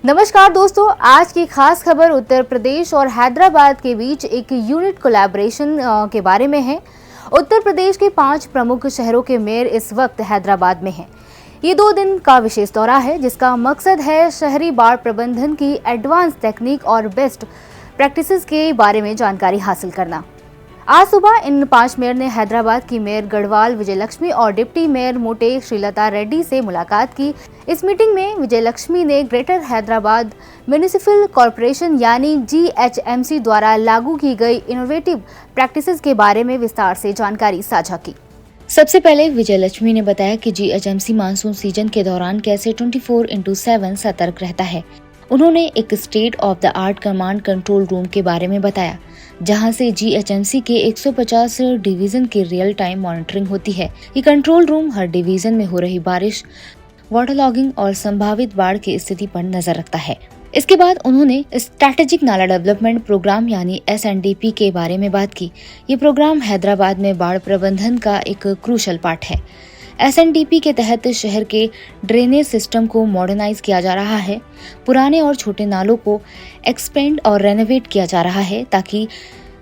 नमस्कार दोस्तों, आज की खास खबर उत्तर प्रदेश और हैदराबाद के बीच एक यूनिट कोलैबोरेशन के बारे में है। उत्तर प्रदेश के 5 प्रमुख शहरों के मेयर इस वक्त हैदराबाद में हैं। ये 2 दिन का विशेष दौरा है जिसका मकसद है शहरी बाढ़ प्रबंधन की एडवांस टेक्निक और बेस्ट प्रैक्टिसेस के बारे में जानकारी हासिल करना। आज सुबह इन 5 मेयर ने हैदराबाद की मेयर गढ़वाल विजयलक्ष्मी और डिप्टी मेयर मोटे श्रीलता रेड्डी से मुलाकात की। इस मीटिंग में विजयलक्ष्मी ने ग्रेटर हैदराबाद म्युनिसिपल कॉरपोरेशन यानी GHMC द्वारा लागू की गई इनोवेटिव प्रैक्टिसेस के बारे में विस्तार से जानकारी साझा की। सबसे पहले विजयलक्ष्मी ने बताया कि GHMC मानसून सीजन के दौरान कैसे 24/7 सतर्क रहता है। उन्होंने एक state of the art command control room के बारे में बताया, जहां से GHMC के 150 डिवीजन की रियल टाइम मॉनिटरिंग होती है। ये कंट्रोल रूम हर डिवीजन में हो रही बारिश, वाटर लॉगिंग और संभावित बाढ़ की स्थिति पर नजर रखता है। इसके बाद उन्होंने स्ट्रैटेजिक नाला डेवलपमेंट प्रोग्राम यानी SNDP के बारे में बात की। ये प्रोग्राम हैदराबाद में बाढ़ प्रबंधन का एक क्रूशल पार्ट है। SNDP के तहत शहर के ड्रेनेज सिस्टम को मॉडर्नाइज किया जा रहा है। पुराने और छोटे नालों को एक्सपेंड और रेनोवेट किया जा रहा है ताकि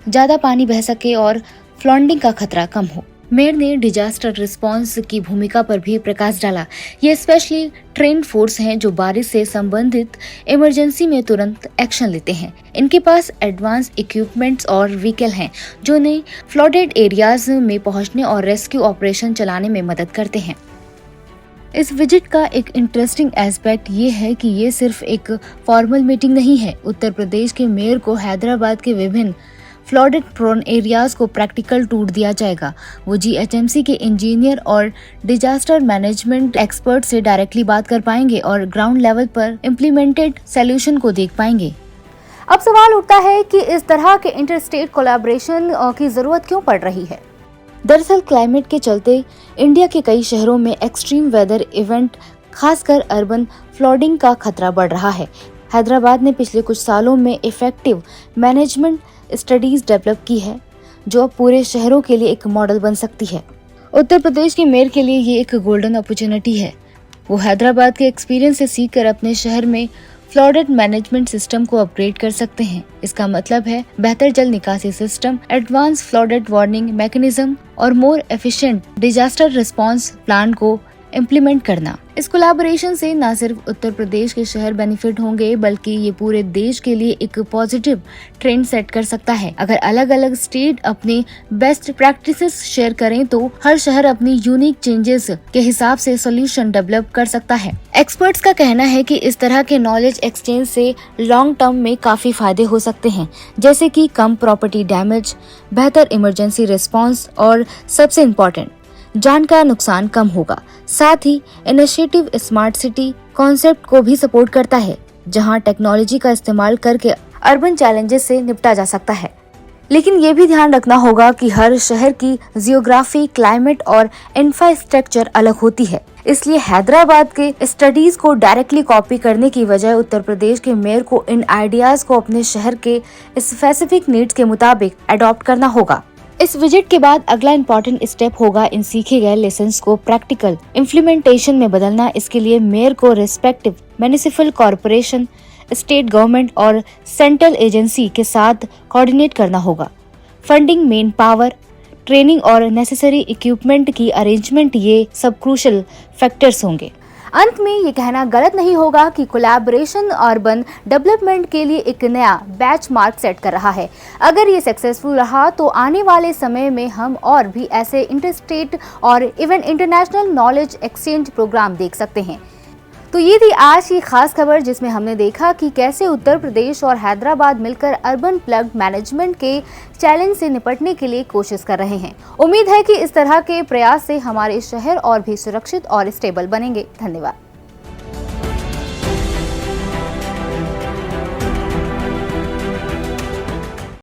ज्यादा पानी बह सके और फ्लडिंग का खतरा कम हो। मेयर ने डिजास्टर रिस्पांस की भूमिका पर भी प्रकाश डाला। ये स्पेशली ट्रेन्ड फोर्स हैं जो बारिश से संबंधित इमरजेंसी में तुरंत एक्शन लेते हैं। इनके पास एडवांस इक्विपमेंट्स और व्हीकल हैं जो उन्हें फ्लडेड एरियाज में पहुंचने और रेस्क्यू ऑपरेशन चलाने में मदद करते हैं। इस विजिट का एक इंटरेस्टिंग एस्पेक्ट ये है कि ये सिर्फ एक फॉर्मल मीटिंग नहीं है। उत्तर प्रदेश के मेयर को हैदराबाद के विभिन्न फ्लडेड प्रोन एरियाज को प्रैक्टिकल टूर दिया जाएगा। वो GHMC के इंजीनियर और डिजास्टर मैनेजमेंट एक्सपर्ट से डायरेक्टली बात कर पाएंगे और ग्राउंड लेवल पर इम्प्लीमेंटेड सॉल्यूशन को देख पाएंगे। अब सवाल उठता है कि इस तरह के इंटरस्टेट कोलैबोरेशन की जरूरत क्यों पड़ रही है। दरअसल क्लाइमेट के चलते इंडिया के कई शहरों में एक्सट्रीम वेदर इवेंट, खासकर अर्बन फ्लडिंग का खतरा बढ़ रहा है। हैदराबाद ने पिछले कुछ सालों में इफेक्टिव मैनेजमेंट स्टडीज डेवलप की है जो अब पूरे शहरों के लिए एक मॉडल बन सकती है। उत्तर प्रदेश के मेयर के लिए ये एक गोल्डन अपॉर्चुनिटी है। वो हैदराबाद के एक्सपीरियंस से सीखकर अपने शहर में फ्लडेड मैनेजमेंट सिस्टम को अपग्रेड कर सकते हैं। इसका मतलब है बेहतर जल निकासी system, advance flooded warning mechanism और more efficient disaster response plan को इम्प्लीमेंट करना। इस कोलैबोरेशन से न सिर्फ उत्तर प्रदेश के शहर बेनिफिट होंगे बल्कि ये पूरे देश के लिए एक पॉजिटिव ट्रेंड सेट कर सकता है। अगर अलग अलग स्टेट अपने बेस्ट प्रैक्टिसेस शेयर करें तो हर शहर अपनी यूनिक चेंजेस के हिसाब से सोल्यूशन डेवलप कर सकता है। एक्सपर्ट्स का कहना है कि इस तरह के नॉलेज एक्सचेंज से लॉन्ग टर्म में काफी फायदे हो सकते हैं, जैसे कि कम प्रॉपर्टी डैमेज, बेहतर इमरजेंसी रिस्पॉन्स और सबसे इम्पोर्टेंट जान का नुकसान कम होगा। साथ ही इनिशिएटिव स्मार्ट सिटी कॉन्सेप्ट को भी सपोर्ट करता है, जहां टेक्नोलॉजी का इस्तेमाल करके अर्बन चैलेंजेस से निपटा जा सकता है। लेकिन ये भी ध्यान रखना होगा कि हर शहर की जियोग्राफी, क्लाइमेट और इंफ्रास्ट्रक्चर अलग होती है। इसलिए हैदराबाद के स्टडीज को डायरेक्टली कॉपी करने की बजाय उत्तर प्रदेश के मेयर को इन आइडियाज को अपने शहर के स्पेसिफिक नीड्स के मुताबिक अडॉप्ट करना होगा। इस विजिट के बाद अगला इम्पोर्टेंट स्टेप होगा इन सीखे गए लेसन्स को प्रैक्टिकल इम्प्लीमेंटेशन में बदलना। इसके लिए मेयर को respective municipal corporation, state government और सेंट्रल एजेंसी के साथ कोऑर्डिनेट करना होगा। फंडिंग, मेन पावर, ट्रेनिंग और नेसेसरी इक्विपमेंट की अरेंजमेंट, ये सब क्रूशल फैक्टर्स होंगे। अंत में ये कहना गलत नहीं होगा कि कोलैबोरेशन अर्बन डेवलपमेंट के लिए एक नया बैच मार्क सेट कर रहा है। अगर ये सक्सेसफुल रहा तो आने वाले समय में हम और भी ऐसे इंटरस्टेट और even international knowledge exchange programme देख सकते हैं। तो ये थी आज की खास खबर जिसमें हमने देखा कि कैसे उत्तर प्रदेश और हैदराबाद मिलकर अर्बन प्लग मैनेजमेंट के चैलेंज से निपटने के लिए कोशिश कर रहे हैं। उम्मीद है कि इस तरह के प्रयास से हमारे शहर और भी सुरक्षित और स्टेबल बनेंगे। धन्यवाद।